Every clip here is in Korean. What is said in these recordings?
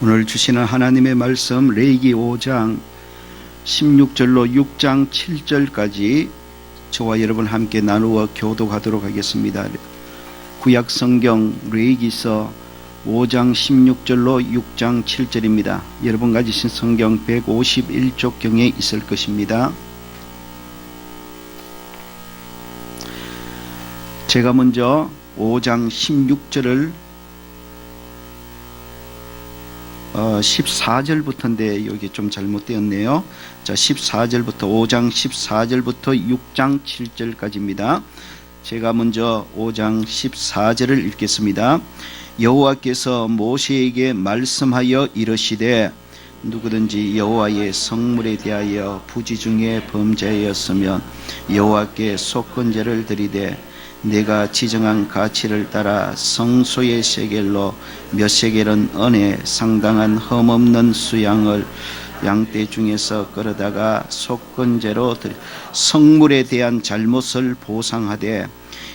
오늘 주시는 하나님의 말씀 레위기 5장 16절로 6장 7절까지 저와 여러분 함께 나누어 교독하도록 하겠습니다. 구약 성경 레위기서 5장 16절로 6장 7절입니다. 여러분 가지신 성경 151쪽경에 있을 것입니다. 제가 먼저 5장 16절을 14절부터인데 여기 좀 잘못되었네요. 자, 14절부터 5장 14절부터 6장 7절까지입니다. 제가 먼저 5장 14절을 읽겠습니다. 여호와께서 모세에게 말씀하여 이르시되 누구든지 여호와의 성물에 대하여 부지 중에 범죄하였으면 여호와께 속건제를 드리되 내가 지정한 가치를 따라 성소의 세겔로 몇 세겔은 은에 상당한 흠없는 수양을 양떼 중에서 끌어다가 속건제로 성물에 대한 잘못을 보상하되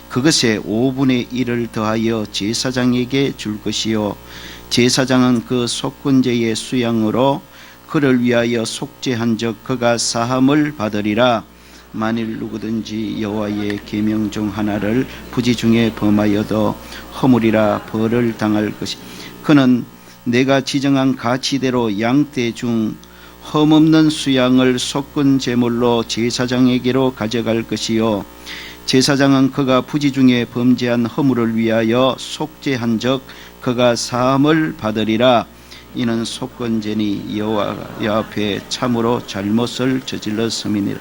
그것에 5분의 1을 더하여 제사장에게 줄 것이요 제사장은 그 속건제의 수양으로 그를 위하여 속죄한 적 그가 사함을 받으리라. 만일 누구든지 여호와의 계명 중 하나를 부지 중에 범하여도 허물이라 벌을 당할 것이 그는 내가 지정한 가치대로 양떼 중 흠없는 수양을 속건 제물로 제사장에게로 가져갈 것이요 제사장은 그가 부지 중에 범죄한 허물을 위하여 속죄한 적 그가 사함을 받으리라. 이는 속건제니 여호와 앞에 참으로 잘못을 저질렀음이니라.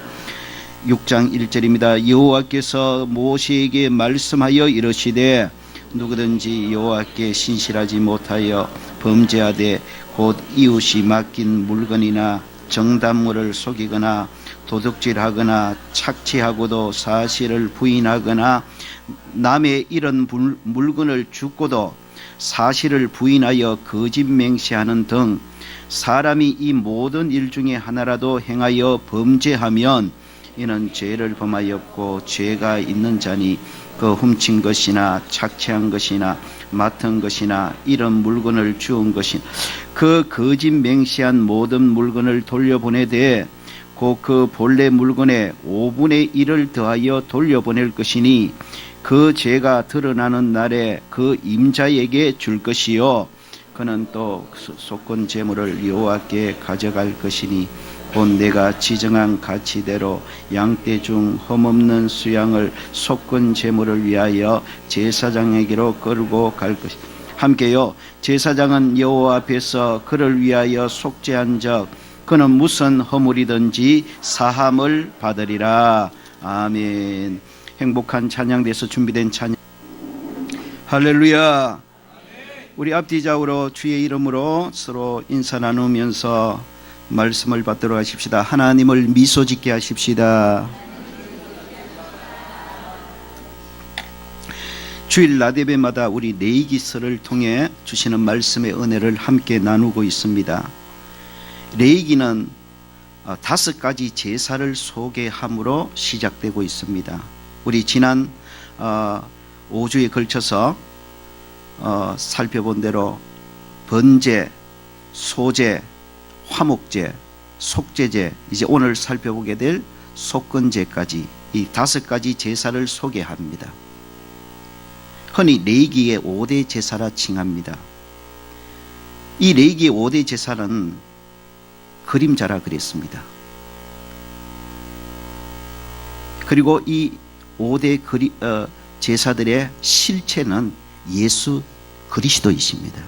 6장 1절입니다. 여호와께서 모세에게 말씀하여 이르시되 누구든지 여호와께 신실하지 못하여 범죄하되 곧 이웃이 맡긴 물건이나 정단물을 속이거나 도둑질하거나 착취하고도 사실을 부인하거나 남의 이런 물건을 주고도 사실을 부인하여 거짓 맹세하는 등 사람이 이 모든 일 중에 하나라도 행하여 범죄하면 이는 죄를 범하였고 죄가 있는 자니 그 훔친 것이나 착취한 것이나 맡은 것이나 이런 물건을 주운 것이나 그 거짓 맹세한 모든 물건을 돌려보내되 곧 그 본래 물건의 5분의 1을 더하여 돌려보낼 것이니 그 죄가 드러나는 날에 그 임자에게 줄 것이요 그는 또 속건 제물을 여호와께 가져갈 것이니 곧 내가 지정한 가치대로 양떼 중 흠없는 수양을 속건 제물을 위하여 제사장에게로 끌고 갈 것이다. 함께요. 제사장은 여호와 앞에서 그를 위하여 속죄한 적 그는 무슨 허물이든지 사함을 받으리라. 아멘. 행복한 찬양대에서 준비된 찬양. 할렐루야. 우리 앞뒤좌우로 주의 이름으로 서로 인사 나누면서 말씀을 받도록 하십시다. 하나님을 미소 짓게 하십시다. 주일 나대배마다 우리 레위기서를 통해 주시는 말씀의 은혜를 함께 나누고 있습니다. 레위기는 5가지 제사를 소개함으로 시작되고 있습니다. 우리 지난 5주에 걸쳐서 살펴본 대로 번제, 소제, 화목제, 속죄제, 이제 오늘 살펴보게 될 속건제까지 이 5가지 제사를 소개합니다. 흔히 레위기의 5대 제사라 칭합니다. 이 레위기의 5대 제사는 그림자라 그랬습니다. 그리고 이 5대 제사들의 실체는 예수 그리스도이십니다.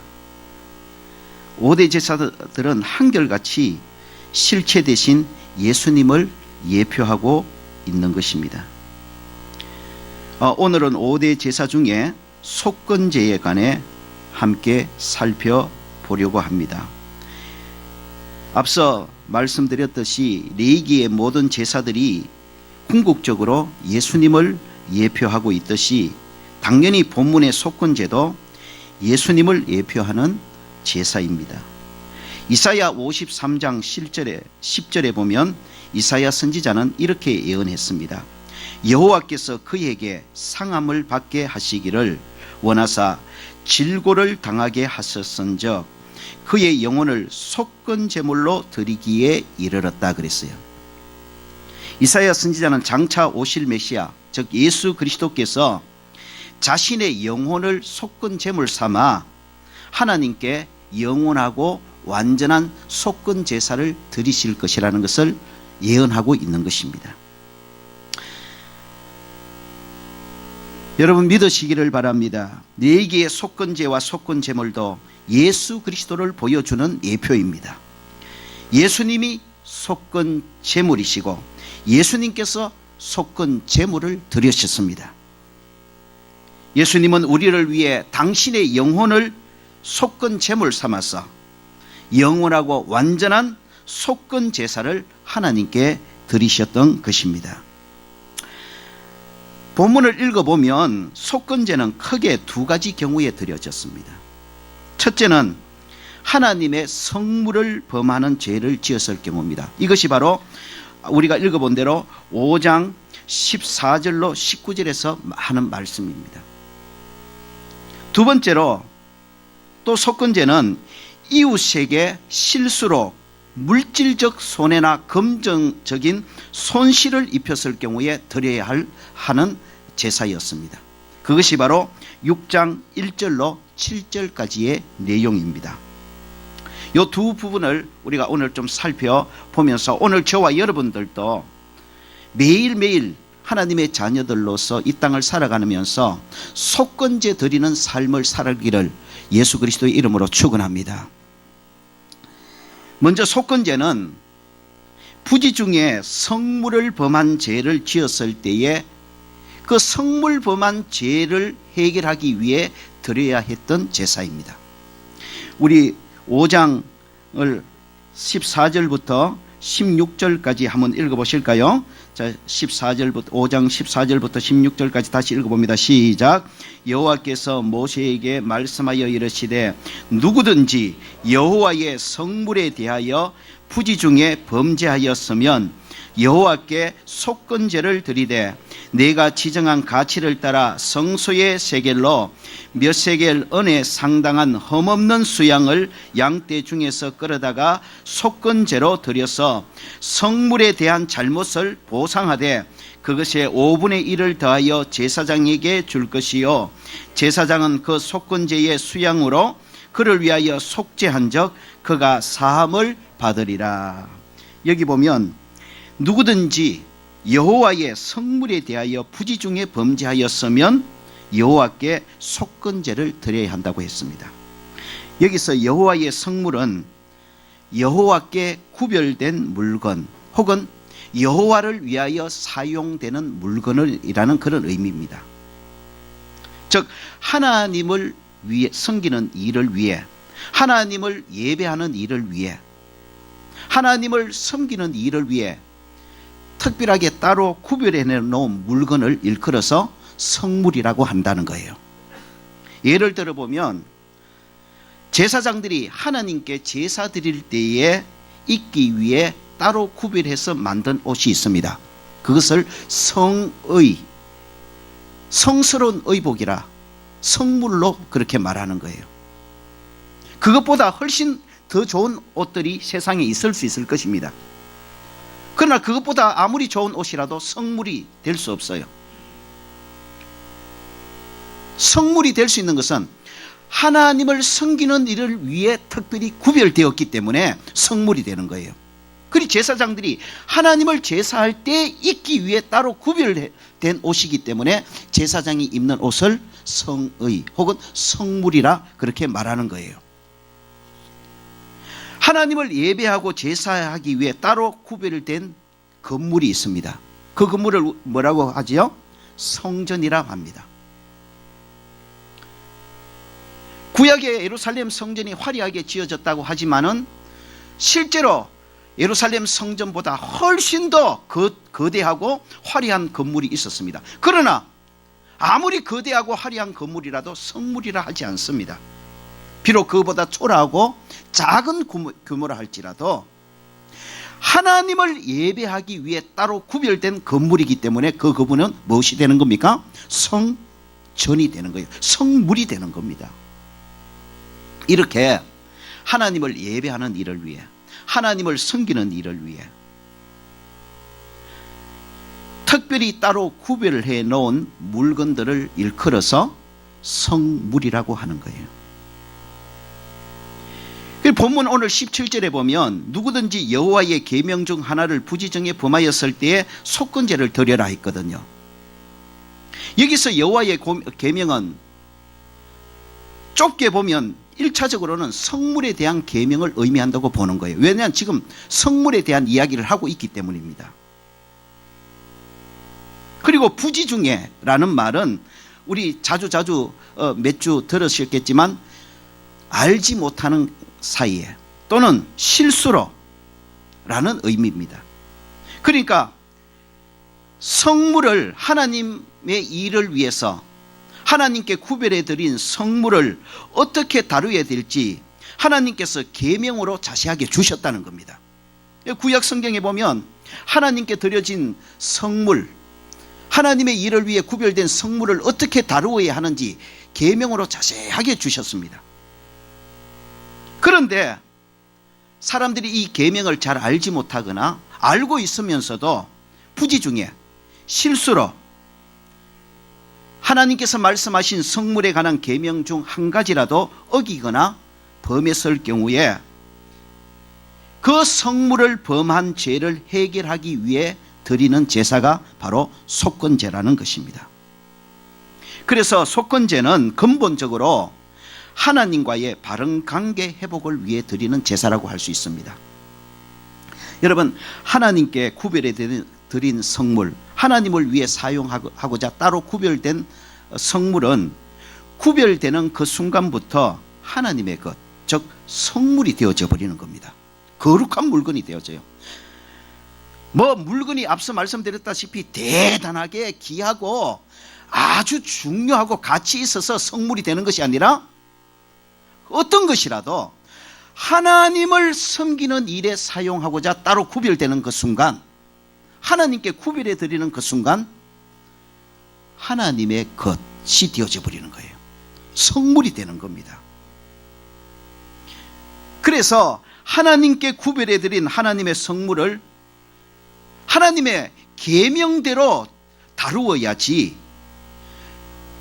5대 제사들은 한결같이 실체 대신 예수님을 예표하고 있는 것입니다. 오늘은 5대 제사 중에 속건제에 관해 함께 살펴보려고 합니다. 앞서 말씀드렸듯이 레위기의 모든 제사들이 궁극적으로 예수님을 예표하고 있듯이 당연히 본문의 속건제도 예수님을 예표하는 제사입니다. 이사야 53장 10절에 보면 이사야 선지자는 이렇게 예언했습니다. 여호와께서 그에게 상함을 받게 하시기를 원하사 질고를 당하게 하셨은즉 그의 영혼을 속건 제물로 드리기에 이르렀다 그랬어요. 이사야 선지자는 장차 오실 메시아, 즉 예수 그리스도께서 자신의 영혼을 속건 제물 삼아 하나님께 영원하고 완전한 속건 제사를 드리실 것이라는 것을 예언하고 있는 것입니다. 여러분 믿으시기를 바랍니다. 네기의 속건제와 속건제물도 예수 그리스도를 보여주는 예표입니다. 예수님이 속건제물이시고 예수님께서 속건제물을 드리셨습니다. 예수님은 우리를 위해 당신의 영혼을 속건제물 삼아서 영원하고 완전한 속건제사를 하나님께 드리셨던 것입니다. 본문을 읽어보면 속건제는 크게 두 가지 경우에 드려졌습니다. 첫째는 하나님의 성물을 범하는 죄를 지었을 경우입니다. 이것이 바로 우리가 읽어본 대로 5장 14절로 19절에서 하는 말씀입니다. 두 번째로 또 속건제는 이웃에게 실수로 물질적 손해나 금전적인 손실을 입혔을 경우에 드려야 하는 제사였습니다. 그것이 바로 6장 1절로 7절까지의 내용입니다. 이 두 부분을 우리가 오늘 좀 살펴보면서 오늘 저와 여러분들도 매일매일 하나님의 자녀들로서 이 땅을 살아가면서 속건제 드리는 삶을 살기를 예수 그리스도의 이름으로 축원합니다. 먼저 속건제는 부지 중에 성물을 범한 죄를 지었을 때에 그 성물 범한 죄를 해결하기 위해 드려야 했던 제사입니다. 우리 5장을 14절부터 16절까지 한번 읽어보실까요? 자, 5장 14절부터 16절까지 다시 읽어봅니다. 시작. 여호와께서 모세에게 말씀하여 이르시되 누구든지 여호와의 성물에 대하여 부지 중에 범죄하였으면 여호와께 속건제를 드리되 내가 지정한 가치를 따라 성소의 세겔로 몇 세겔 은에 상당한 흠없는 수양을 양떼 중에서 끌어다가 속건제로 드려서 성물에 대한 잘못을 보상하되 그것의 5분의 1을 더하여 제사장에게 줄 것이요 제사장은 그 속건제의 수양으로 그를 위하여 속죄한즉 그가 사함을 받으리라. 여기 보면 누구든지 여호와의 성물에 대하여 부지 중에 범죄하였으면 여호와께 속건제를 드려야 한다고 했습니다. 여기서 여호와의 성물은 여호와께 구별된 물건 혹은 여호와를 위하여 사용되는 물건이라는 그런 의미입니다. 즉 하나님을 위해 섬기는 일을 위해 하나님을 예배하는 일을 위해 하나님을 섬기는 일을 위해 특별하게 따로 구별해 놓은 물건을 일컬어서 성물이라고 한다는 거예요. 예를 들어 보면 제사장들이 하나님께 제사 드릴 때에 입기 위해 따로 구별해서 만든 옷이 있습니다. 그것을 성의, 성스러운 의복이라 성물로 그렇게 말하는 거예요. 그것보다 훨씬 더 좋은 옷들이 세상에 있을 수 있을 것입니다. 그러나 그것보다 아무리 좋은 옷이라도 성물이 될 수 없어요. 성물이 될 수 있는 것은 하나님을 섬기는 일을 위해 특별히 구별되었기 때문에 성물이 되는 거예요. 그리고 제사장들이 하나님을 제사할 때 입기 위해 따로 구별된 옷이기 때문에 제사장이 입는 옷을 성의 혹은 성물이라 그렇게 말하는 거예요. 하나님을 예배하고 제사하기 위해 따로 구별된 건물이 있습니다. 그 건물을 뭐라고 하지요? 성전이라고 합니다. 구약의 예루살렘 성전이 화려하게 지어졌다고 하지만은 실제로 예루살렘 성전보다 훨씬 더 거대하고 화려한 건물이 있었습니다. 그러나 아무리 거대하고 화려한 건물이라도 성물이라 하지 않습니다. 비록 그보다 초라하고 작은 규모라 할지라도 하나님을 예배하기 위해 따로 구별된 건물이기 때문에 그 건물은 무엇이 되는 겁니까? 성전이 되는 거예요. 성물이 되는 겁니다. 이렇게 하나님을 예배하는 일을 위해, 하나님을 섬기는 일을 위해 특별히 따로 구별을 해 놓은 물건들을 일컬어서 성물이라고 하는 거예요. 본문 오늘 17절에 보면 누구든지 여호와의 계명 중 하나를 부지정에 범하였을 때에 속건제를 드려라 했거든요. 여기서 여호와의 계명은 좁게 보면 1차적으로는 성물에 대한 계명을 의미한다고 보는 거예요. 왜냐하면 지금 성물에 대한 이야기를 하고 있기 때문입니다. 그리고 부지중에라는 말은 우리 자주 몇 주 들으셨겠지만 알지 못하는 사이에 또는 실수로 라는 의미입니다. 그러니까 성물을 하나님의 일을 위해서 하나님께 구별해 드린 성물을 어떻게 다루어야 될지 하나님께서 계명으로 자세하게 주셨다는 겁니다. 구약 성경에 보면 하나님께 드려진 성물, 하나님의 일을 위해 구별된 성물을 어떻게 다루어야 하는지 계명으로 자세하게 주셨습니다. 그런데 사람들이 이 계명을 잘 알지 못하거나 알고 있으면서도 부지중에 실수로 하나님께서 말씀하신 성물에 관한 계명 중 한 가지라도 어기거나 범했을 경우에 그 성물을 범한 죄를 해결하기 위해 드리는 제사가 바로 속건제라는 것입니다. 그래서 속건제는 근본적으로 하나님과의 바른 관계 회복을 위해 드리는 제사라고 할 수 있습니다. 여러분, 하나님께 구별해 드린 성물, 하나님을 위해 사용하고자 따로 구별된 성물은 구별되는 그 순간부터 하나님의 것, 즉 성물이 되어져 버리는 겁니다. 거룩한 물건이 되어져요. 물건이 앞서 말씀드렸다시피 대단하게 귀하고 아주 중요하고 가치 있어서 성물이 되는 것이 아니라 어떤 것이라도 하나님을 섬기는 일에 사용하고자 따로 구별되는 그 순간, 하나님께 구별해 드리는 그 순간 하나님의 것이 되어져 버리는 거예요. 성물이 되는 겁니다. 그래서 하나님께 구별해 드린 하나님의 성물을 하나님의 계명대로 다루어야지,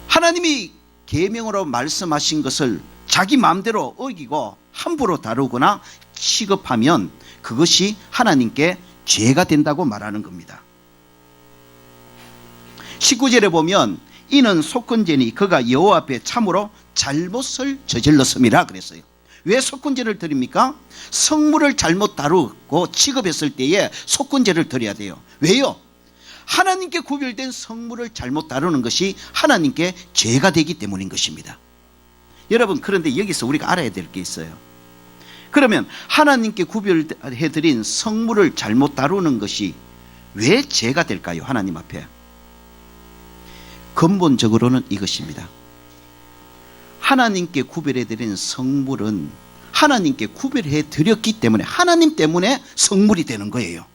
하나님이 계명으로 말씀하신 것을 자기 마음대로 어기고 함부로 다루거나 취급하면 그것이 하나님께 죄가 된다고 말하는 겁니다. 19절에 보면 이는 속건제니 그가 여호와 앞에 참으로 잘못을 저질렀음이라 그랬어요. 왜 속건제를 드립니까? 성물을 잘못 다루고 취급했을 때에 속건제를 드려야 돼요. 왜요? 하나님께 구별된 성물을 잘못 다루는 것이 하나님께 죄가 되기 때문인 것입니다. 여러분, 그런데 여기서 우리가 알아야 될 게 있어요. 그러면 하나님께 구별해드린 성물을 잘못 다루는 것이 왜 죄가 될까요? 하나님 앞에. 근본적으로는 이것입니다. 하나님께 구별해드린 성물은 하나님께 구별해드렸기 때문에 하나님 때문에 성물이 되는 거예요.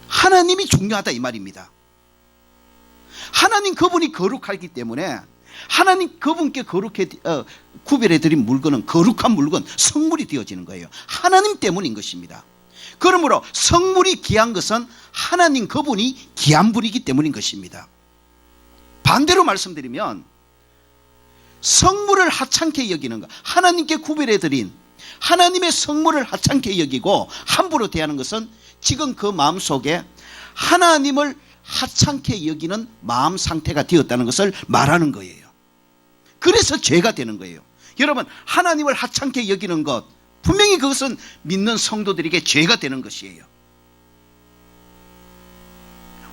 하나님이 중요하다 이 말입니다. 하나님 그분이 거룩하기 때문에 하나님 그분께 구별해드린 물건은 거룩한 물건, 성물이 되어지는 거예요. 하나님 때문인 것입니다. 그러므로 성물이 귀한 것은 하나님 그분이 귀한 분이기 때문인 것입니다. 반대로 말씀드리면 성물을 하찮게 여기는 것, 하나님께 구별해드린 하나님의 성물을 하찮게 여기고 함부로 대하는 것은 지금 그 마음속에 하나님을 하찮게 여기는 마음 상태가 되었다는 것을 말하는 거예요. 그래서 죄가 되는 거예요. 여러분, 하나님을 하찮게 여기는 것, 분명히 그것은 믿는 성도들에게 죄가 되는 것이에요.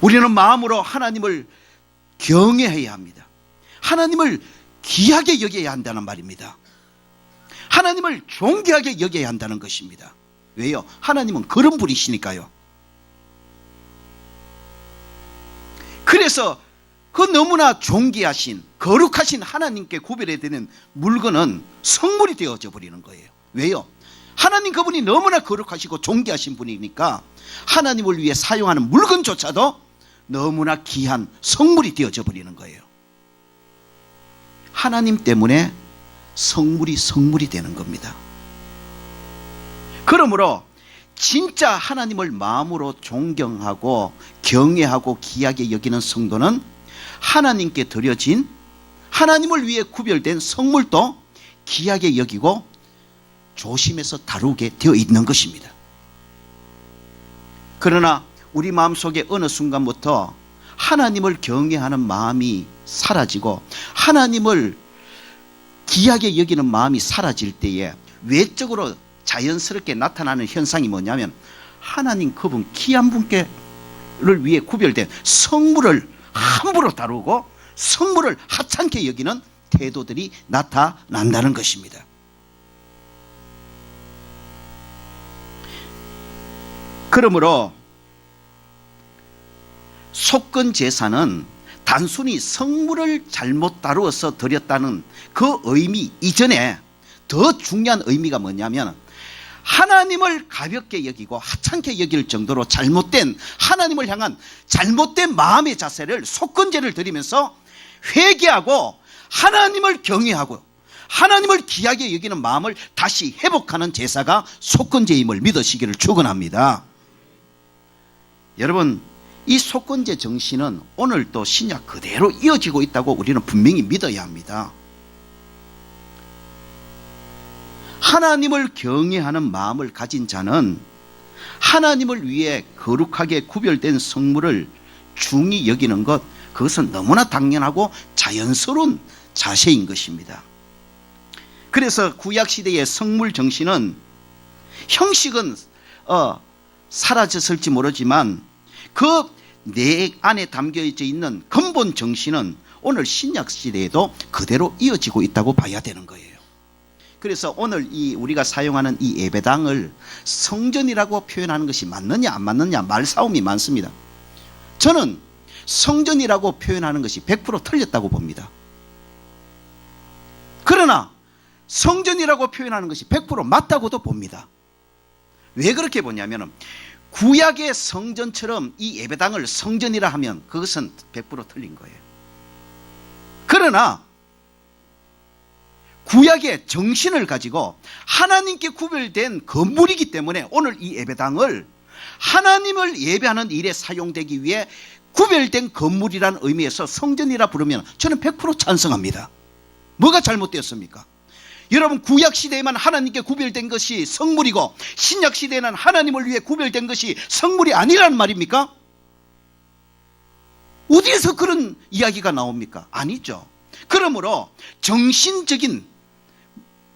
우리는 마음으로 하나님을 경외해야 합니다. 하나님을 귀하게 여겨야 한다는 말입니다. 하나님을 존귀하게 여겨야 한다는 것입니다. 왜요? 하나님은 그런 분이시니까요. 그래서 그 너무나 존귀하신 거룩하신 하나님께 구별해드리는 물건은 성물이 되어져 버리는 거예요. 왜요? 하나님 그분이 너무나 거룩하시고 존귀하신 분이니까 하나님을 위해 사용하는 물건조차도 너무나 귀한 성물이 되어져 버리는 거예요. 하나님 때문에 성물이 되는 겁니다. 그러므로 진짜 하나님을 마음으로 존경하고 경외하고 귀하게 여기는 성도는 하나님께 드려진 하나님을 위해 구별된 성물도 귀하게 여기고 조심해서 다루게 되어 있는 것입니다. 그러나 우리 마음속에 어느 순간부터 하나님을 경외하는 마음이 사라지고 하나님을 귀하게 여기는 마음이 사라질 때에 외적으로 자연스럽게 나타나는 현상이 뭐냐면 하나님 그분 귀한 분께를 위해 구별된 성물을 함부로 다루고 성물을 하찮게 여기는 태도들이 나타난다는 것입니다. 그러므로 속건 제사는 단순히 성물을 잘못 다루어서 드렸다는 그 의미 이전에 더 중요한 의미가 뭐냐면 하나님을 가볍게 여기고 하찮게 여길 정도로 잘못된 하나님을 향한 잘못된 마음의 자세를 속건제를 드리면서 회개하고 하나님을 경외하고 하나님을 귀하게 여기는 마음을 다시 회복하는 제사가 속건제임을 믿으시기를 축원합니다. 여러분, 이 속건제 정신은 오늘도 신약 그대로 이어지고 있다고 우리는 분명히 믿어야 합니다. 하나님을 경외하는 마음을 가진 자는 하나님을 위해 거룩하게 구별된 성물을 중히 여기는 것, 그것은 너무나 당연하고 자연스러운 자세인 것입니다. 그래서 구약시대의 성물 정신은 형식은 사라졌을지 모르지만 그 내 안에 담겨져 있는 근본 정신은 오늘 신약시대에도 그대로 이어지고 있다고 봐야 되는 거예요. 그래서 오늘 우리가 사용하는 이 예배당을 성전이라고 표현하는 것이 맞느냐 안 맞느냐 말싸움이 많습니다. 저는 성전이라고 표현하는 것이 100% 틀렸다고 봅니다. 그러나 성전이라고 표현하는 것이 100% 맞다고도 봅니다. 왜 그렇게 보냐면 구약의 성전처럼 이 예배당을 성전이라 하면 그것은 100% 틀린 거예요. 그러나 구약의 정신을 가지고 하나님께 구별된 건물이기 때문에 오늘 이 예배당을 하나님을 예배하는 일에 사용되기 위해 구별된 건물이라는 의미에서 성전이라 부르면 저는 100% 찬성합니다. 뭐가 잘못되었습니까? 여러분, 구약시대에만 하나님께 구별된 것이 성물이고 신약시대에는 하나님을 위해 구별된 것이 성물이 아니라는 말입니까? 어디에서 그런 이야기가 나옵니까? 아니죠. 그러므로 정신적인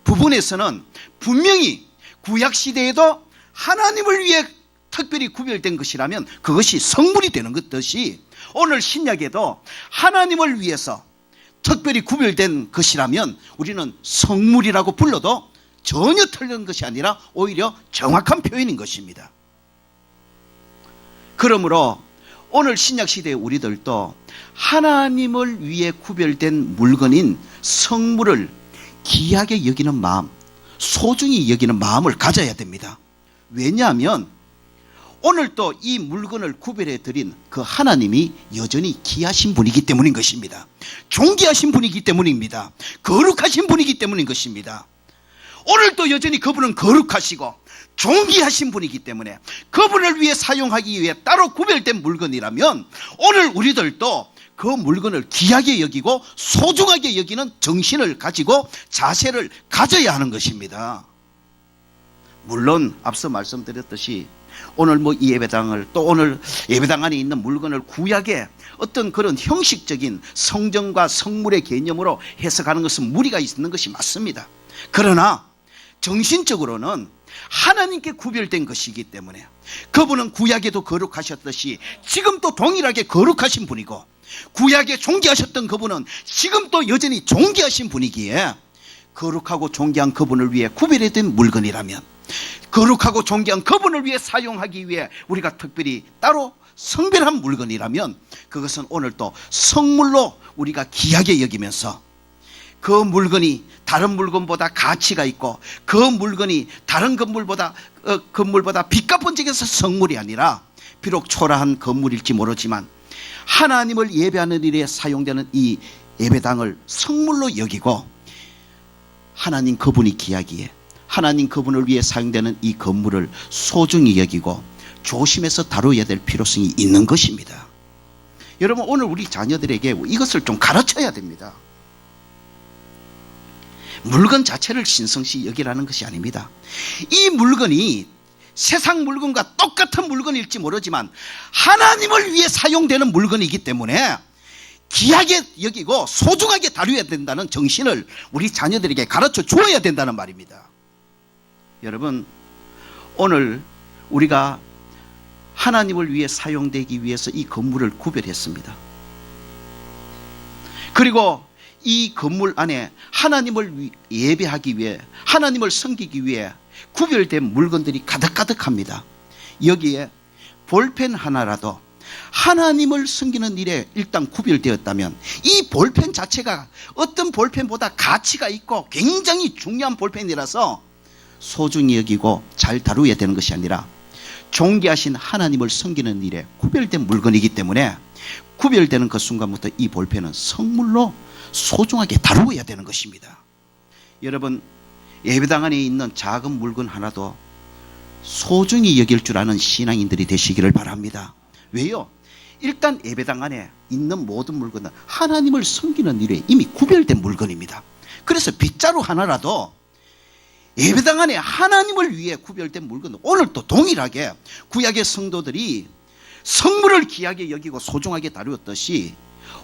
부분에서는 분명히 구약시대에도 하나님을 위해 특별히 구별된 것이라면 그것이 성물이 되는 것듯이 오늘 신약에도 하나님을 위해서 특별히 구별된 것이라면 우리는 성물이라고 불러도 전혀 틀린 것이 아니라 오히려 정확한 표현인 것입니다. 그러므로 오늘 신약시대의 우리들도 하나님을 위해 구별된 물건인 성물을 귀하게 여기는 마음, 소중히 여기는 마음을 가져야 됩니다. 왜냐하면 오늘도 이 물건을 구별해 드린 그 하나님이 여전히 귀하신 분이기 때문인 것입니다. 존귀하신 분이기 때문입니다. 거룩하신 분이기 때문인 것입니다. 오늘도 여전히 그분은 거룩하시고 존귀하신 분이기 때문에 그분을 위해 사용하기 위해 따로 구별된 물건이라면 오늘 우리들도 그 물건을 귀하게 여기고 소중하게 여기는 정신을 가지고 자세를 가져야 하는 것입니다. 물론 앞서 말씀드렸듯이 오늘 이 예배당을 또 오늘 예배당 안에 있는 물건을 구약의 어떤 그런 형식적인 성전과 성물의 개념으로 해석하는 것은 무리가 있는 것이 맞습니다. 그러나 정신적으로는 하나님께 구별된 것이기 때문에 그분은 구약에도 거룩하셨듯이 지금도 동일하게 거룩하신 분이고 구약에 존귀하셨던 그분은 지금도 여전히 존귀하신 분이기에 거룩하고 존귀한 그분을 위해 구별된 물건이라면 거룩하고 존귀한 그분을 위해 사용하기 위해 우리가 특별히 따로 성별한 물건이라면 그것은 오늘 또 성물로 우리가 귀하게 여기면서 그 물건이 다른 물건보다 가치가 있고 그 물건이 다른 건물보다 빚값은 적에서 성물이 아니라 비록 초라한 건물일지 모르지만 하나님을 예배하는 일에 사용되는 이 예배당을 성물로 여기고 하나님 그분이 귀하기에 하나님 그분을 위해 사용되는 이 건물을 소중히 여기고 조심해서 다뤄야 될 필요성이 있는 것입니다. 여러분, 오늘 우리 자녀들에게 이것을 좀 가르쳐야 됩니다. 물건 자체를 신성시 여기라는 것이 아닙니다. 이 물건이 세상 물건과 똑같은 물건일지 모르지만 하나님을 위해 사용되는 물건이기 때문에 귀하게 여기고 소중하게 다뤄야 된다는 정신을 우리 자녀들에게 가르쳐 주어야 된다는 말입니다. 여러분, 오늘 우리가 하나님을 위해 사용되기 위해서 이 건물을 구별했습니다. 그리고 이 건물 안에 하나님을 예배하기 위해, 하나님을 섬기기 위해 구별된 물건들이 가득가득합니다. 여기에 볼펜 하나라도 하나님을 섬기는 일에 일단 구별되었다면 이 볼펜 자체가 어떤 볼펜보다 가치가 있고 굉장히 중요한 볼펜이라서 소중히 여기고 잘 다루어야 되는 것이 아니라 존귀하신 하나님을 섬기는 일에 구별된 물건이기 때문에 구별되는 그 순간부터 이 볼펜은 성물로 소중하게 다루어야 되는 것입니다. 여러분, 예배당 안에 있는 작은 물건 하나도 소중히 여길 줄 아는 신앙인들이 되시기를 바랍니다. 왜요? 일단 예배당 안에 있는 모든 물건은 하나님을 섬기는 일에 이미 구별된 물건입니다. 그래서 빗자루 하나라도 예배당 안에 하나님을 위해 구별된 물건은 오늘 또 동일하게 구약의 성도들이 성물을 귀하게 여기고 소중하게 다루었듯이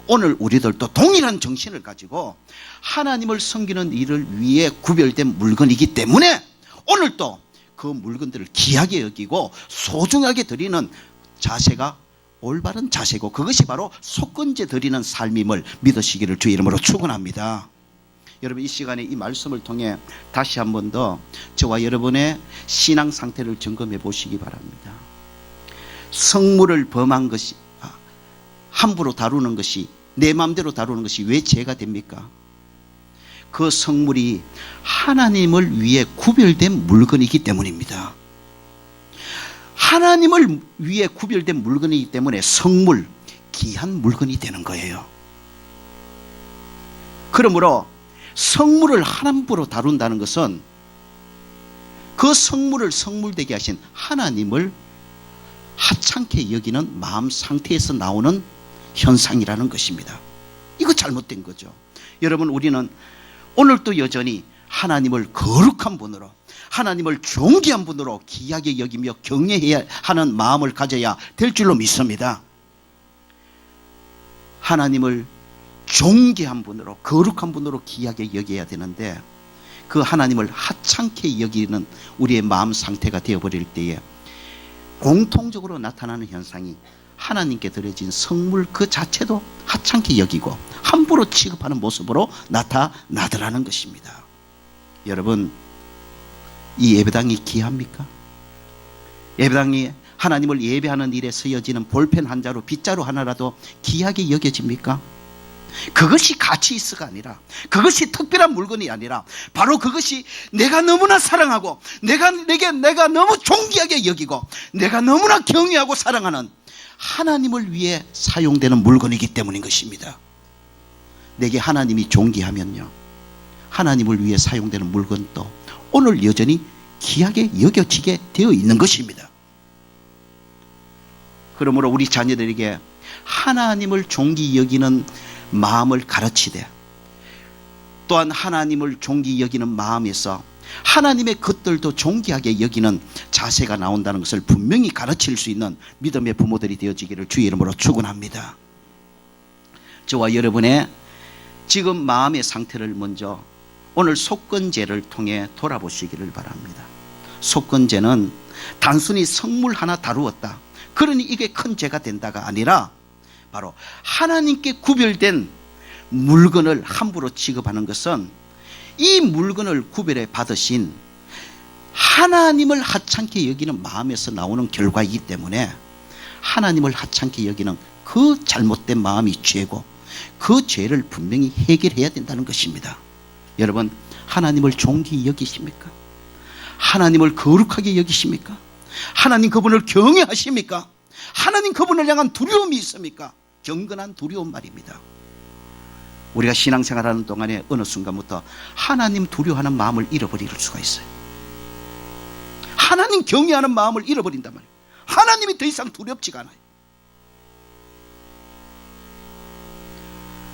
오늘 우리들도 동일한 정신을 가지고 하나님을 섬기는 일을 위해 구별된 물건이기 때문에 오늘 또 그 물건들을 귀하게 여기고 소중하게 드리는 자세가 올바른 자세고 그것이 바로 속건제 드리는 삶임을 믿으시기를 주의 이름으로 축원합니다. 여러분, 이 시간에 이 말씀을 통해 다시 한 번 더 저와 여러분의 신앙 상태를 점검해 보시기 바랍니다. 성물을 범한 것이, 함부로 다루는 것이, 내 마음대로 다루는 것이 왜 죄가 됩니까? 그 성물이 하나님을 위해 구별된 물건이기 때문입니다. 하나님을 위해 구별된 물건이기 때문에 성물, 귀한 물건이 되는 거예요. 그러므로 성물을 함부로 다룬다는 것은 그 성물을 성물되게 하신 하나님을 하찮게 여기는 마음 상태에서 나오는 현상이라는 것입니다. 이거 잘못된 거죠. 여러분, 우리는 오늘도 여전히 하나님을 거룩한 분으로, 하나님을 존귀한 분으로 귀하게 여기며 경외해야 하는 마음을 가져야 될 줄로 믿습니다. 하나님을 존귀한 분으로, 거룩한 분으로 귀하게 여겨야 되는데 그 하나님을 하찮게 여기는 우리의 마음 상태가 되어버릴 때에 공통적으로 나타나는 현상이 하나님께 드려진 성물 그 자체도 하찮게 여기고 함부로 취급하는 모습으로 나타나더라는 것입니다. 여러분, 이 예배당이 귀합니까? 예배당이 하나님을 예배하는 일에 쓰여지는 볼펜 한 자루, 빗자루 하나라도 귀하게 여겨집니까? 그것이 가치 있어가 아니라, 그것이 특별한 물건이 아니라 바로 그것이 내가 너무나 사랑하고 내가 너무 존귀하게 여기고 내가 너무나 경외하고 사랑하는 하나님을 위해 사용되는 물건이기 때문인 것입니다. 내게 하나님이 존귀하면요, 하나님을 위해 사용되는 물건도 오늘 여전히 귀하게 여겨지게 되어 있는 것입니다. 그러므로 우리 자녀들에게 하나님을 존귀 여기는 마음을 가르치되 또한 하나님을 존귀 여기는 마음에서 하나님의 것들도 존귀하게 여기는 자세가 나온다는 것을 분명히 가르칠 수 있는 믿음의 부모들이 되어지기를 주의 이름으로 축원합니다. 저와 여러분의 지금 마음의 상태를 먼저 오늘 속건제를 통해 돌아보시기를 바랍니다. 속건제는 단순히 성물 하나 다루었다, 그러니 이게 큰 죄가 된다가 아니라 바로 하나님께 구별된 물건을 함부로 취급하는 것은 이 물건을 구별해 받으신 하나님을 하찮게 여기는 마음에서 나오는 결과이기 때문에 하나님을 하찮게 여기는 그 잘못된 마음이 죄고 그 죄를 분명히 해결해야 된다는 것입니다. 여러분, 하나님을 존귀히 여기십니까? 하나님을 거룩하게 여기십니까? 하나님 그분을 경외하십니까? 하나님 그분을 향한 두려움이 있습니까? 경건한 두려움 말입니다. 우리가 신앙생활하는 동안에 어느 순간부터 하나님 두려워하는 마음을 잃어버릴 수가 있어요. 하나님 경외하는 마음을 잃어버린단 말이에요. 하나님이 더 이상 두렵지가 않아요.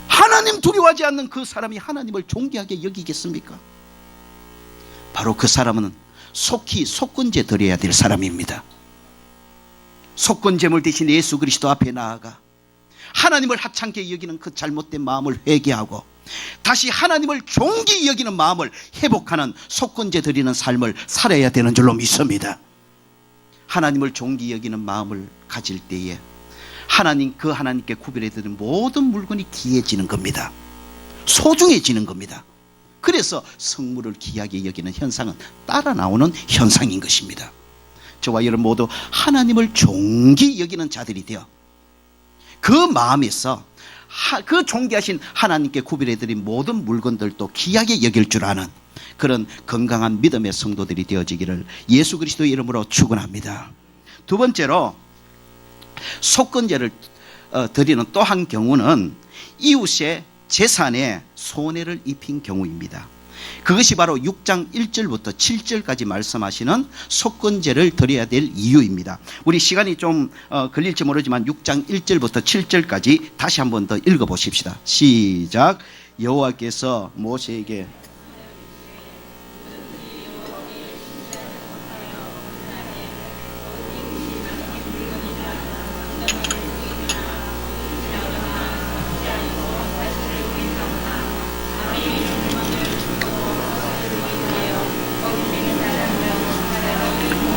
하나님 두려워하지 않는 그 사람이 하나님을 존귀하게 여기겠습니까? 바로 그 사람은 속히 속건제 드려야 될 사람입니다. 속건제물 대신 예수 그리스도 앞에 나아가 하나님을 하찮게 여기는 그 잘못된 마음을 회개하고 다시 하나님을 존귀히 여기는 마음을 회복하는 속건제 드리는 삶을 살아야 되는 줄로 믿습니다. 하나님을 존귀히 여기는 마음을 가질 때에 그 하나님께 구별해 드린 모든 물건이 귀해지는 겁니다. 소중해지는 겁니다. 그래서 성물을 귀하게 여기는 현상은 따라 나오는 현상인 것입니다. 저와 여러분 모두 하나님을 존귀히 여기는 자들이 되어 그 마음에서 그 존귀하신 하나님께 구별해 드린 모든 물건들도 귀하게 여길 줄 아는 그런 건강한 믿음의 성도들이 되어지기를 예수 그리스도의 이름으로 축원합니다. 두 번째로 속건제를 드리는 또 한 경우는 이웃의 재산에 손해를 입힌 경우입니다. 그것이 바로 6장 1절부터 7절까지 말씀하시는 속건제를 드려야 될 이유입니다. 우리 시간이 좀 걸릴지 모르지만 6장 1절부터 7절까지 다시 한번 더 읽어보십시다. 시작. 여호와께서 모세에게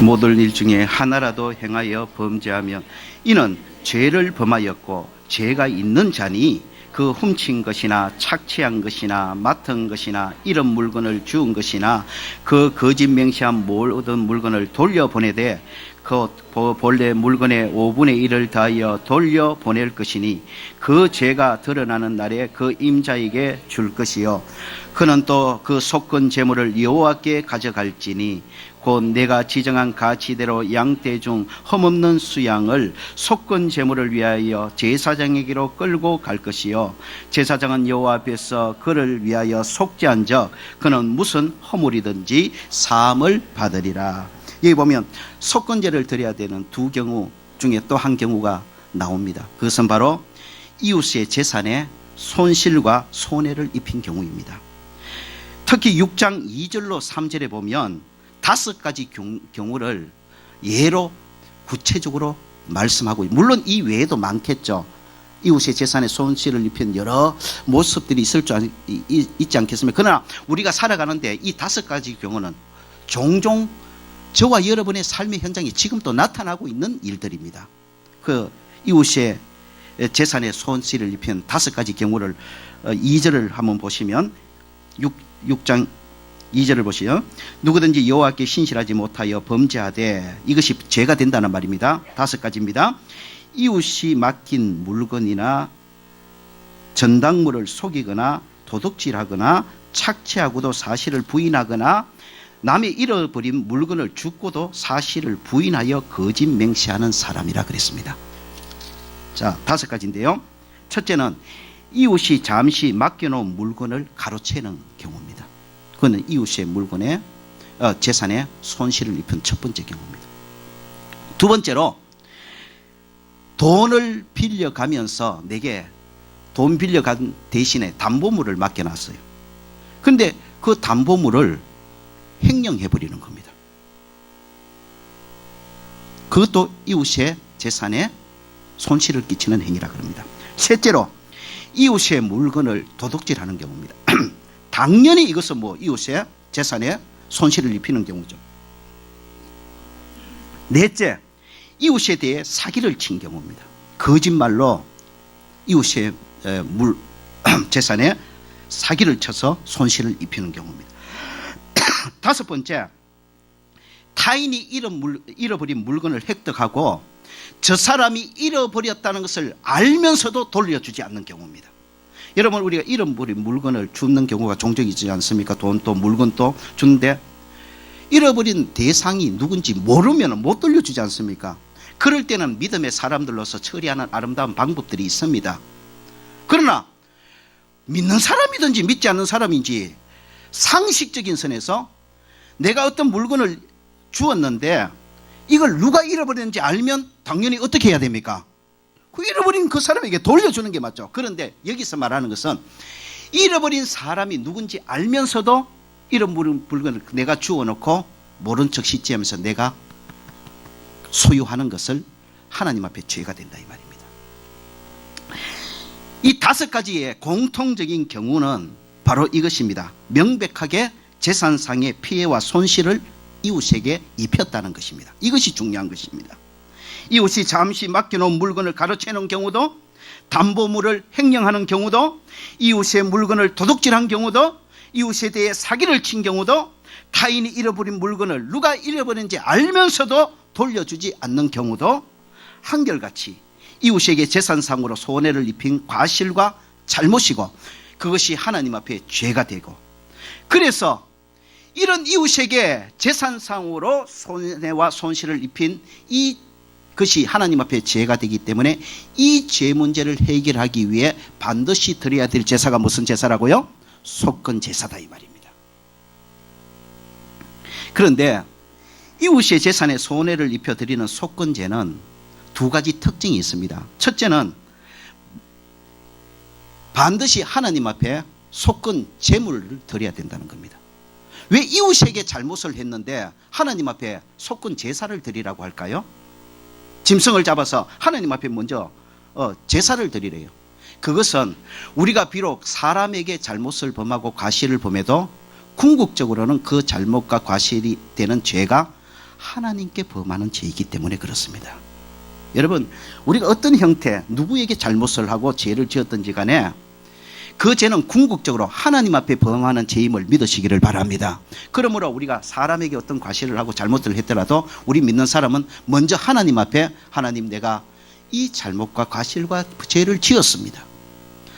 모든 일 중에 하나라도 행하여 범죄하면 이는 죄를 범하였고 죄가 있는 자니 그 훔친 것이나 착취한 것이나 맡은 것이나 이런 물건을 주운 것이나 그 거짓 맹세한 모든 물건을 돌려보내되 그 본래 물건의 5분의 1을 다하여 돌려보낼 것이니 그 죄가 드러나는 날에 그 임자에게 줄 것이요 그는 또 그 속건 제물을 여호와께 가져갈지니 곧 내가 지정한 가치대로 양떼 중 흠없는 수양을 속건 제물을 위하여 제사장에게로 끌고 갈 것이요 제사장은 여호와 앞에서 그를 위하여 속죄한 적 그는 무슨 허물이든지 사함을 받으리라. 여기 보면 속건제를 드려야 되는 두 경우 중에 또 한 경우가 나옵니다. 그것은 바로 이웃의 재산에 손실과 손해를 입힌 경우입니다. 특히 6장 2절로 3절에 보면 5가지 경우를 예로 구체적으로 말씀하고 물론 이 외에도 많겠죠. 이웃의 재산에 손실을 입힌 여러 모습들이 있지 않겠습니까? 그러나 우리가 살아가는데 이 5가지 경우는 종종 저와 여러분의 삶의 현장에 지금도 나타나고 있는 일들입니다. 그 이웃의 재산에 손실을 입힌 5가지 경우를 2절을 한번 보시면 6장 2절을 보시죠. 누구든지 여호와께 신실하지 못하여 범죄하되 이것이 죄가 된다는 말입니다. 5가지입니다. 이웃이 맡긴 물건이나 전당물을 속이거나 도둑질하거나 착취하고도 사실을 부인하거나 남이 잃어버린 물건을 줍고도 사실을 부인하여 거짓 맹세하는 사람이라 그랬습니다. 자, 5가지인데요. 첫째는 이웃이 잠시 맡겨놓은 물건을 가로채는 경우입니다. 그거는 이웃의 물건에 재산에 손실을 입힌 첫 번째 경우입니다. 두 번째로 돈을 빌려가면서 내게 돈 빌려간 대신에 담보물을 맡겨놨어요. 그런데 그 담보물을 횡령해버리는 겁니다. 그것도 이웃의 재산에 손실을 끼치는 행위라 그럽니다. 셋째로 이웃의 물건을 도둑질하는 경우입니다. 당연히 이것은 이웃의 재산에 손실을 입히는 경우죠. 넷째, 이웃에 대해 사기를 친 경우입니다. 거짓말로 이웃의 재산에 사기를 쳐서 손실을 입히는 경우입니다. 5번째, 타인이 잃어버린 물건을 획득하고 저 사람이 잃어버렸다는 것을 알면서도 돌려주지 않는 경우입니다. 여러분, 우리가 잃어버린 물건을 줍는 경우가 종종 있지 않습니까? 돈도 물건도 주는데 잃어버린 대상이 누군지 모르면 못 돌려주지 않습니까? 그럴 때는 믿음의 사람들로서 처리하는 아름다운 방법들이 있습니다. 그러나 믿는 사람이든지 믿지 않는 사람인지 상식적인 선에서 내가 어떤 물건을 주었는데 이걸 누가 잃어버렸는지 알면 당연히 어떻게 해야 됩니까? 그 잃어버린 그 사람에게 돌려주는 게 맞죠. 그런데 여기서 말하는 것은 잃어버린 사람이 누군지 알면서도 잃어버린 물건을 내가 주워놓고 모른 척 씻지하면서 내가 소유하는 것을 하나님 앞에 죄가 된다 이 말입니다. 이 5가지의 공통적인 경우는 바로 이것입니다. 명백하게 재산상의 피해와 손실을 이웃에게 입혔다는 것입니다. 이것이 중요한 것입니다. 이웃이 잠시 맡겨놓은 물건을 가로채는 경우도, 담보물을 횡령하는 경우도, 이웃의 물건을 도둑질한 경우도, 이웃에 대해 사기를 친 경우도, 타인이 잃어버린 물건을 누가 잃어버린지 알면서도 돌려주지 않는 경우도 한결같이 이웃에게 재산상으로 손해를 입힌 과실과 잘못이고 그것이 하나님 앞에 죄가 되고, 그래서 이런 이웃에게 재산상으로 손해와 손실을 입힌 이것이 하나님 앞에 죄가 되기 때문에 이 죄 문제를 해결하기 위해 반드시 드려야 될 제사가 무슨 제사라고요? 속건 제사다 이 말입니다. 그런데 이웃의 재산에 손해를 입혀 드리는 속건제는 2가지 특징이 있습니다. 첫째는 반드시 하나님 앞에 속건 제물을 드려야 된다는 겁니다. 왜 이웃에게 잘못을 했는데 하나님 앞에 속건 제사를 드리라고 할까요? 짐승을 잡아서 하나님 앞에 먼저 제사를 드리래요. 그것은 우리가 비록 사람에게 잘못을 범하고 과실을 범해도 궁극적으로는 그 잘못과 과실이 되는 죄가 하나님께 범하는 죄이기 때문에 그렇습니다. 여러분, 우리가 어떤 형태 누구에게 잘못을 하고 죄를 지었든지 간에 그 죄는 궁극적으로 하나님 앞에 범하는 죄임을 믿으시기를 바랍니다. 그러므로 우리가 사람에게 어떤 과실을 하고 잘못을 했더라도 우리 믿는 사람은 먼저 하나님 앞에, 하나님, 내가 이 잘못과 과실과 죄를 지었습니다.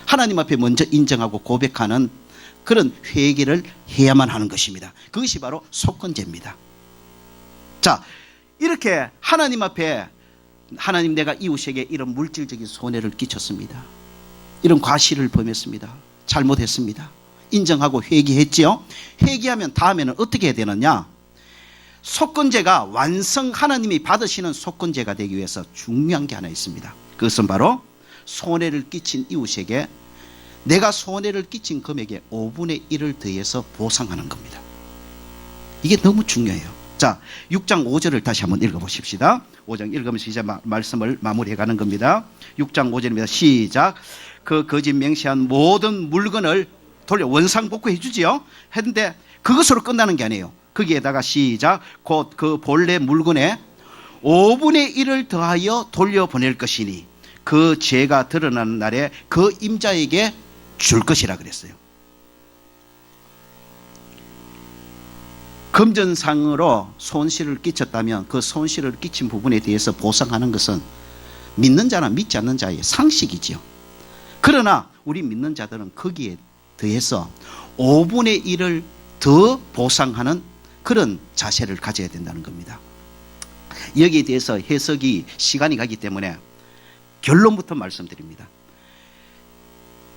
하나님 앞에 먼저 인정하고 고백하는 그런 회개를 해야만 하는 것입니다. 그것이 바로 속건제입니다. 자, 이렇게 하나님 앞에, 하나님, 내가 이웃에게 이런 물질적인 손해를 끼쳤습니다. 이런 과실을 범했습니다. 잘못했습니다. 인정하고 회개했지요. 회개하면 다음에는 어떻게 해야 되느냐? 속건제가 완성, 하나님이 받으시는 속건제가 되기 위해서 중요한 게 하나 있습니다. 그것은 바로 손해를 끼친 이웃에게 내가 손해를 끼친 금액의 5분의 1을 더해서 보상하는 겁니다. 이게 너무 중요해요. 자, 6장 5절을 다시 한번 읽어보십시다. 5장 읽으면서 이제 말씀을 마무리해 가는 겁니다. 6장 5절입니다. 시작. 그 거짓 맹세한 모든 물건을 돌려 원상복구해 주지요. 했는데 그것으로 끝나는 게 아니에요. 거기에다가 시작. 곧 그 본래 물건에 5분의 1을 더하여 돌려보낼 것이니 그 죄가 드러나는 날에 그 임자에게 줄 것이라 그랬어요. 금전상으로 손실을 끼쳤다면 그 손실을 끼친 부분에 대해서 보상하는 것은 믿는 자나 믿지 않는 자의 상식이지요. 그러나 우리 믿는 자들은 거기에 더해서 5분의 1을 더 보상하는 그런 자세를 가져야 된다는 겁니다. 여기에 대해서 해석이 시간이 가기 때문에 결론부터 말씀드립니다.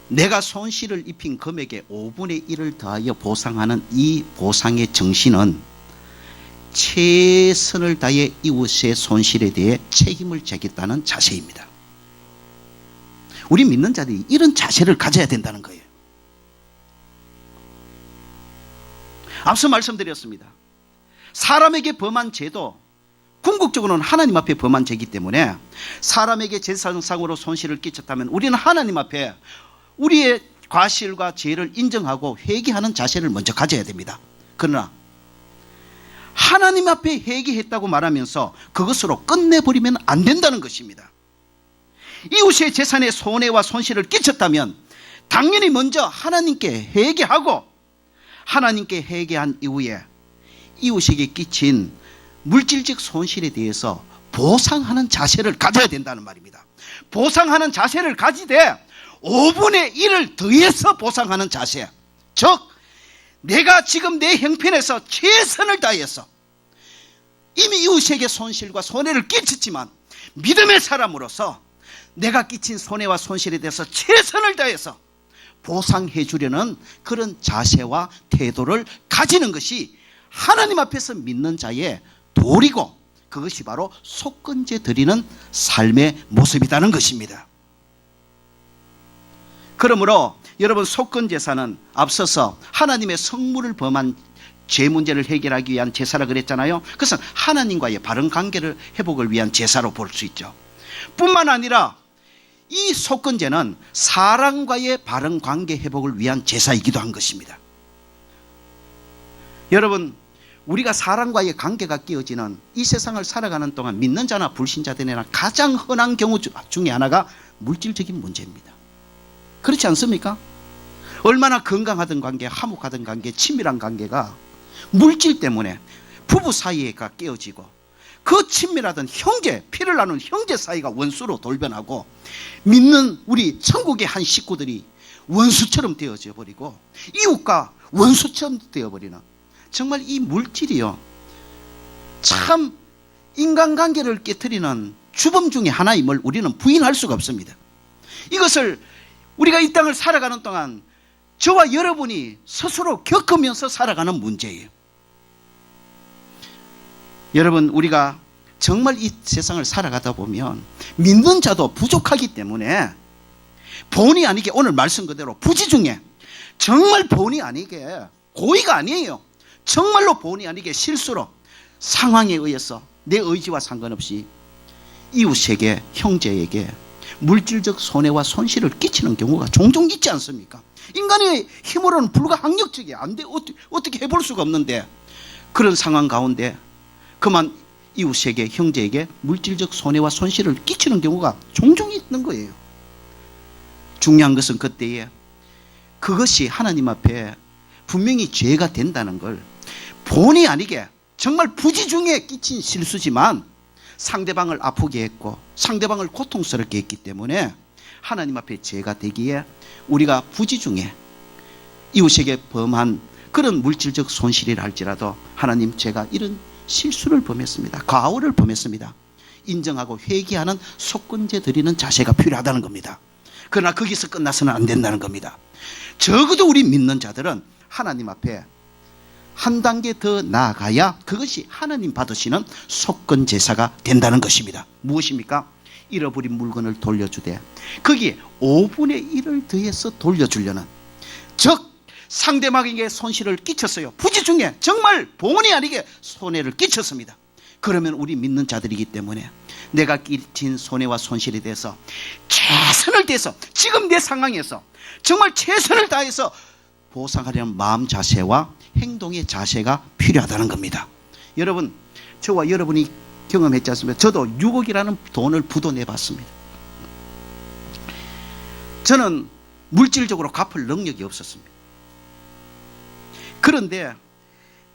내가 손실을 입힌 금액의 5분의 1을 더하여 보상하는 이 보상의 정신은 최선을 다해 이웃의 손실에 대해 책임을 지겠다는 자세입니다. 우리 믿는 자들이 이런 자세를 가져야 된다는 거예요. 앞서 말씀드렸습니다. 사람에게 범한 죄도 궁극적으로는 하나님 앞에 범한 죄이기 때문에 사람에게 재산상으로 손실을 끼쳤다면 우리는 하나님 앞에 우리의 과실과 죄를 인정하고 회개하는 자세를 먼저 가져야 됩니다. 그러나 하나님 앞에 회개했다고 말하면서 그것으로 끝내버리면 안 된다는 것입니다. 이웃의 재산에 손해와 손실을 끼쳤다면 당연히 먼저 하나님께 회개하고 하나님께 회개한 이후에 이웃에게 끼친 물질적 손실에 대해서 보상하는 자세를 가져야 된다는 말입니다. 보상하는 자세를 가지되 5분의 1을 더해서 보상하는 자세, 즉 내가 지금 내 형편에서 최선을 다해서 이미 이웃에게 손실과 손해를 끼쳤지만 믿음의 사람으로서 내가 끼친 손해와 손실에 대해서 최선을 다해서 보상해 주려는 그런 자세와 태도를 가지는 것이 하나님 앞에서 믿는 자의 도리고 그것이 바로 속건제 드리는 삶의 모습이라는 것입니다. 그러므로 여러분, 속건제사는 앞서서 하나님의 성물을 범한 죄 문제를 해결하기 위한 제사라 그랬잖아요. 그것은 하나님과의 바른 관계를 회복을 위한 제사로 볼 수 있죠. 뿐만 아니라 이 속건제는 사람과의 바른 관계 회복을 위한 제사이기도 한 것입니다. 여러분, 우리가 사람과의 관계가 깨어지는 이 세상을 살아가는 동안 믿는 자나 불신자들에나 가장 흔한 경우 중에 하나가 물질적인 문제입니다. 그렇지 않습니까? 얼마나 건강하던 관계, 화목하던 관계, 친밀한 관계가 물질 때문에 부부 사이가 깨어지고 그 친밀하던 형제, 피를 나눈 형제 사이가 원수로 돌변하고 믿는 우리 천국의 한 식구들이 원수처럼 되어져 버리고 이웃과 원수처럼 되어버리는, 정말 이 물질이요, 참 인간관계를 깨트리는 주범 중에 하나임을 우리는 부인할 수가 없습니다. 이것을 우리가 이 땅을 살아가는 동안 저와 여러분이 스스로 겪으면서 살아가는 문제예요. 여러분, 우리가 정말 이 세상을 살아가다 보면 믿는 자도 부족하기 때문에 본의 아니게, 오늘 말씀 그대로 부지 중에 정말 본의 아니게, 고의가 아니에요, 정말로 본의 아니게 실수로 상황에 의해서 내 의지와 상관없이 이웃에게, 형제에게 물질적 손해와 손실을 끼치는 경우가 종종 있지 않습니까? 인간의 힘으로는 불가항력적이야. 안 돼. 어떻게 해볼 수가 없는데, 그런 상황 가운데 그만 이웃에게, 형제에게 물질적 손해와 손실을 끼치는 경우가 종종 있는 거예요. 중요한 것은 그때에 그것이 하나님 앞에 분명히 죄가 된다는 걸 본의 아니게 정말 부지 중에 끼친 실수지만 상대방을 아프게 했고 상대방을 고통스럽게 했기 때문에 하나님 앞에 죄가 되기에 우리가 부지 중에 이웃에게 범한 그런 물질적 손실이라 할지라도 하나님, 제가 이런 실수를 범했습니다, 과오를 범했습니다, 인정하고 회개하는 속건제 드리는 자세가 필요하다는 겁니다. 그러나 거기서 끝나서는 안 된다는 겁니다. 적어도 우리 믿는 자들은 하나님 앞에 한 단계 더 나아가야 그것이 하나님 받으시는 속건제사가 된다는 것입니다. 무엇입니까? 잃어버린 물건을 돌려주되 거기에 5분의 1을 더해서 돌려주려는, 즉 상대방에게 손실을 끼쳤어요. 부지 중에 정말 본의 아니게 손해를 끼쳤습니다. 그러면 우리 믿는 자들이기 때문에 내가 끼친 손해와 손실에 대해서 최선을 다해서, 지금 내 상황에서 정말 최선을 다해서 보상하려는 마음 자세와 행동의 자세가 필요하다는 겁니다. 여러분, 저와 여러분이 경험했지 않습니까? 저도 6억이라는 돈을 부도 내봤습니다. 저는 물질적으로 갚을 능력이 없었습니다. 그런데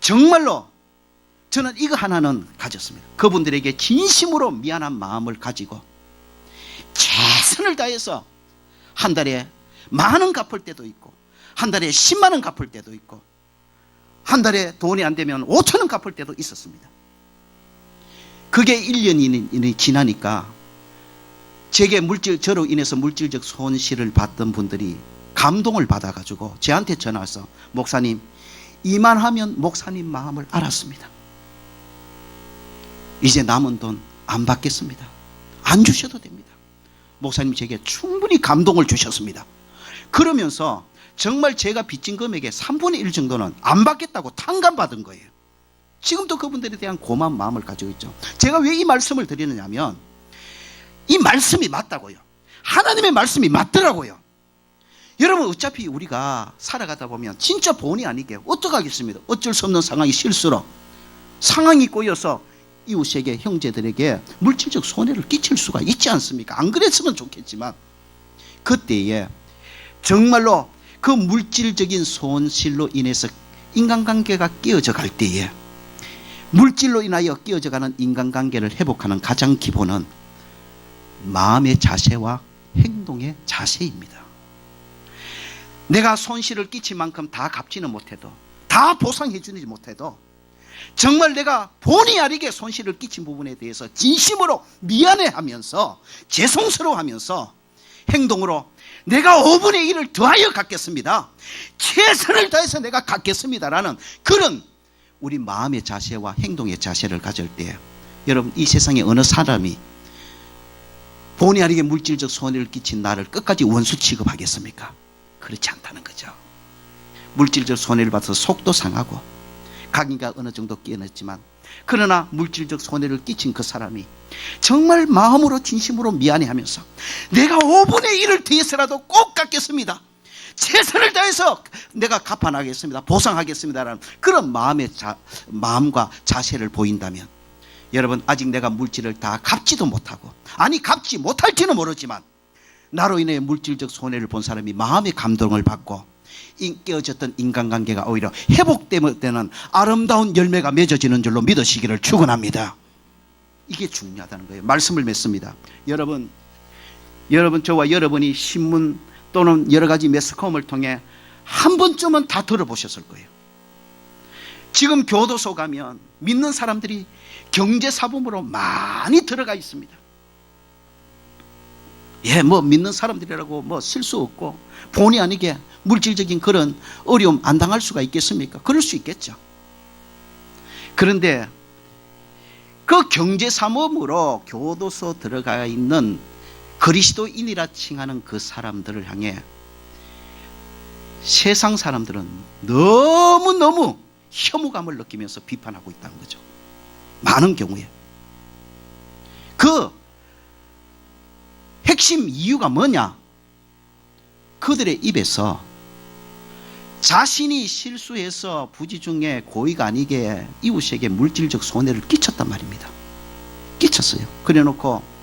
정말로 저는 이거 하나는 가졌습니다. 그분들에게 진심으로 미안한 마음을 가지고 최선을 다해서 한 달에 10,000원 갚을 때도 있고 한 달에 10만 원 갚을 때도 있고 한 달에 돈이 안 되면 5,000원 갚을 때도 있었습니다. 그게 1년이 지나니까 제게 저로 인해서 물질적 손실을 받던 분들이 감동을 받아가지고 저한테 전화 와서, 목사님, 이만하면 목사님 마음을 알았습니다. 이제 남은 돈 안 받겠습니다. 안 주셔도 됩니다. 목사님 제게 충분히 감동을 주셨습니다. 그러면서 정말 제가 빚진 금액의 3분의 1 정도는 안 받겠다고 탕감받은 거예요. 지금도 그분들에 대한 고마운 마음을 가지고 있죠. 제가 왜 이 말씀을 드리느냐 하면 이 말씀이 맞다고요. 하나님의 말씀이 맞더라고요. 여러분, 어차피 우리가 살아가다 보면 진짜 본의 아니게 어떡하겠습니다. 어쩔 수 없는 상황이 실수로 상황이 꼬여서 이웃에게, 형제들에게 물질적 손해를 끼칠 수가 있지 않습니까? 안 그랬으면 좋겠지만 그때에 정말로 그 물질적인 손실로 인해서 인간관계가 깨어져 갈 때에 물질로 인하여 깨어져가는 인간관계를 회복하는 가장 기본은 마음의 자세와 행동의 자세입니다. 내가 손실을 끼친 만큼 다 갚지는 못해도, 다 보상해 주지 못해도 정말 내가 본의 아니게 손실을 끼친 부분에 대해서 진심으로 미안해하면서 죄송스러워하면서 행동으로 내가 5분의 1을 더하여 갚겠습니다, 최선을 다해서 내가 갚겠습니다라는 그런 우리 마음의 자세와 행동의 자세를 가질 때 여러분 이 세상에 어느 사람이 본의 아니게 물질적 손해를 끼친 나를 끝까지 원수 취급하겠습니까? 그렇지 않다는 거죠. 물질적 손해를 받아서 속도 상하고 강의가 어느 정도 깨어났지만 그러나 물질적 손해를 끼친 그 사람이 정말 마음으로 진심으로 미안해하면서 내가 5분의 1을 더해서라도 꼭 갚겠습니다. 최선을 다해서 내가 갚아나가겠습니다. 보상하겠습니다라는 그런 마음과 자세를 보인다면 여러분 아직 내가 물질을 다 갚지도 못하고 아니 갚지 못할지는 모르지만 나로 인해 물질적 손해를 본 사람이 마음의 감동을 받고 깨어졌던 인간관계가 오히려 회복되는 아름다운 열매가 맺어지는 줄로 믿으시기를 축원합니다. 이게 중요하다는 거예요. 말씀을 맺습니다. 여러분 저와 여러분이 신문 또는 여러 가지 매스컴을 통해 한 번쯤은 다 들어보셨을 거예요. 지금 교도소 가면 믿는 사람들이 경제사범으로 많이 들어가 있습니다. 믿는 사람들이라고 실수 없고 본의 아니게 물질적인 그런 어려움 안 당할 수가 있겠습니까? 그럴 수 있겠죠. 그런데 그 경제사범으로 교도소 들어가 있는 그리스도인이라 칭하는 그 사람들을 향해 세상 사람들은 너무너무 혐오감을 느끼면서 비판하고 있다는 거죠. 많은 경우에. 그 핵심 이유가 뭐냐? 그들의 입에서 자신이 실수해서 부지 중에 고의가 아니게 이웃에게 물질적 손해를 끼쳤단 말입니다. 끼쳤어요. 그래 놓고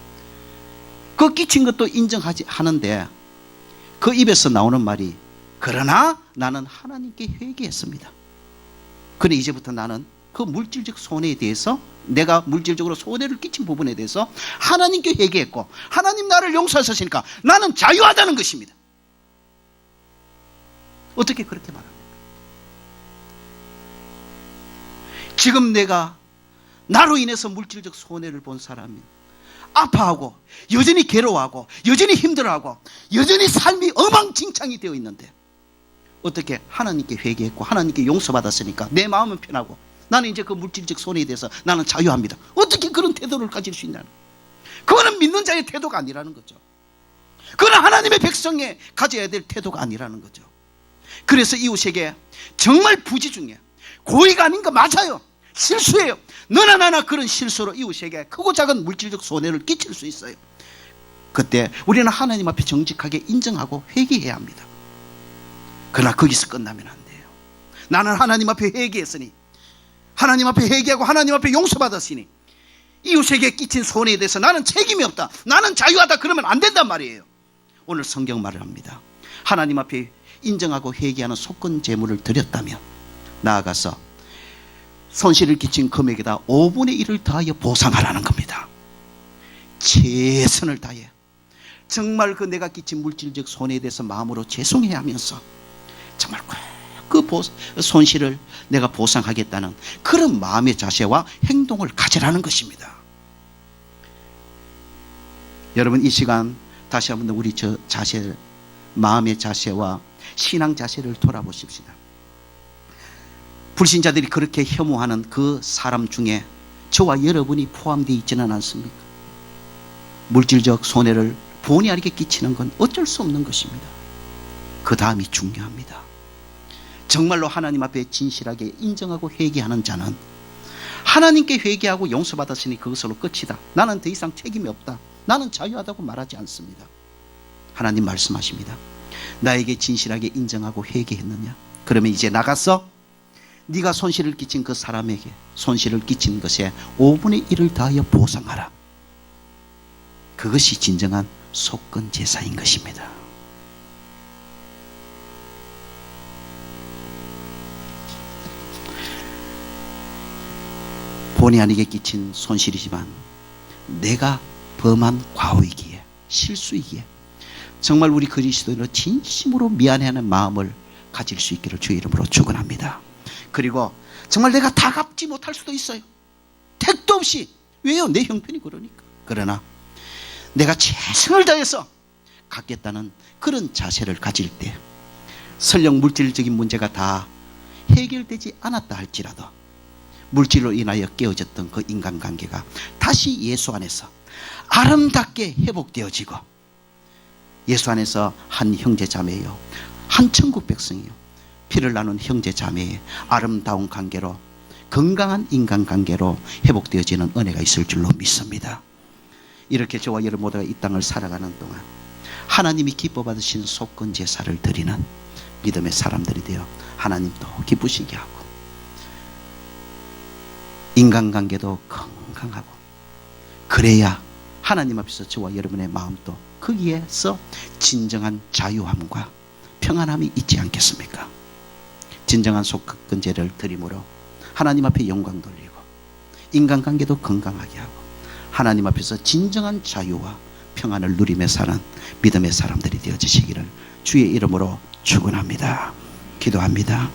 그 끼친 것도 인정하는데 그 입에서 나오는 말이 그러나 나는 하나님께 회개했습니다. 그래 이제부터 나는 그 물질적 손해에 대해서 내가 물질적으로 손해를 끼친 부분에 대해서 하나님께 회개했고 하나님 나를 용서하셨으니까 나는 자유하다는 것입니다. 어떻게 그렇게 말합니까? 지금 내가 나로 인해서 물질적 손해를 본 사람이 아파하고 여전히 괴로워하고 여전히 힘들어하고 여전히 삶이 엉망진창이 되어 있는데 어떻게 하나님께 회개했고 하나님께 용서받았으니까 내 마음은 편하고 나는 이제 그 물질적 손해에 대해서 나는 자유합니다. 어떻게 그런 태도를 가질 수 있냐는, 그거는 믿는 자의 태도가 아니라는 거죠. 그거는 하나님의 백성에 가져야 될 태도가 아니라는 거죠. 그래서 이웃에게 정말 부지 중에 고의가 아닌 거 맞아요. 실수예요. 너나 나나 그런 실수로 이웃에게 크고 작은 물질적 손해를 끼칠 수 있어요. 그때 우리는 하나님 앞에 정직하게 인정하고 회개해야 합니다. 그러나 거기서 끝나면 안 돼요. 나는 하나님 앞에 회개했으니, 하나님 앞에 회개하고 하나님 앞에 용서받았으니 이웃에게 끼친 손해에 대해서 나는 책임이 없다, 나는 자유하다, 그러면 안 된단 말이에요. 오늘 성경 말을 합니다. 하나님 앞에 인정하고 회개하는 속건 제물을 드렸다면 나아가서 손실을 끼친 금액에다 5분의 1을 더하여 보상하라는 겁니다. 최선을 다해 정말 그 내가 끼친 물질적 손해에 대해서 마음으로 죄송해야 하면서 정말 그 손실을 내가 보상하겠다는 그런 마음의 자세와 행동을 가지라는 것입니다. 여러분 이 시간 다시 한번 우리 마음의 자세와 신앙 자세를 돌아보십시다. 불신자들이 그렇게 혐오하는 그 사람 중에 저와 여러분이 포함되어 있지는 않습니까? 물질적 손해를 본의 아니게 끼치는 건 어쩔 수 없는 것입니다. 그 다음이 중요합니다. 정말로 하나님 앞에 진실하게 인정하고 회개하는 자는 하나님께 회개하고 용서받았으니 그것으로 끝이다, 나는 더 이상 책임이 없다, 나는 자유하다고 말하지 않습니다. 하나님 말씀하십니다. 나에게 진실하게 인정하고 회개했느냐? 그러면 이제 나가서 네가 손실을 끼친 그 사람에게 손실을 끼친 것에 5분의 1을 더하여 보상하라. 그것이 진정한 속건 제사인 것입니다. 본의 아니게 끼친 손실이지만 내가 범한 과오이기에, 실수이기에 정말 우리 그리스도인으로 진심으로 미안해하는 마음을 가질 수 있기를 주의 이름으로 축원합니다. 그리고 정말 내가 다 갚지 못할 수도 있어요. 택도 없이. 왜요? 내 형편이 그러니까. 그러나 내가 최선을 다해서 갚겠다는 그런 자세를 가질 때 설령 물질적인 문제가 다 해결되지 않았다 할지라도 물질로 인하여 깨어졌던 그 인간관계가 다시 예수 안에서 아름답게 회복되어지고, 예수 안에서 한 형제 자매요, 한 천국 백성이요, 피를 나눈 형제 자매의 아름다운 관계로, 건강한 인간관계로 회복되어지는 은혜가 있을 줄로 믿습니다. 이렇게 저와 여러분 모두가 이 땅을 살아가는 동안 하나님이 기뻐 받으신 속건 제사를 드리는 믿음의 사람들이 되어 하나님도 기쁘시게 하고, 인간관계도 건강하고, 그래야 하나님 앞에서 저와 여러분의 마음도 거기에서 진정한 자유함과 평안함이 있지 않겠습니까? 진정한 속건제를 드림으로 하나님 앞에 영광 돌리고, 인간관계도 건강하게 하고, 하나님 앞에서 진정한 자유와 평안을 누리며 사는 믿음의 사람들이 되어지시기를 주의 이름으로 축원합니다. 기도합니다.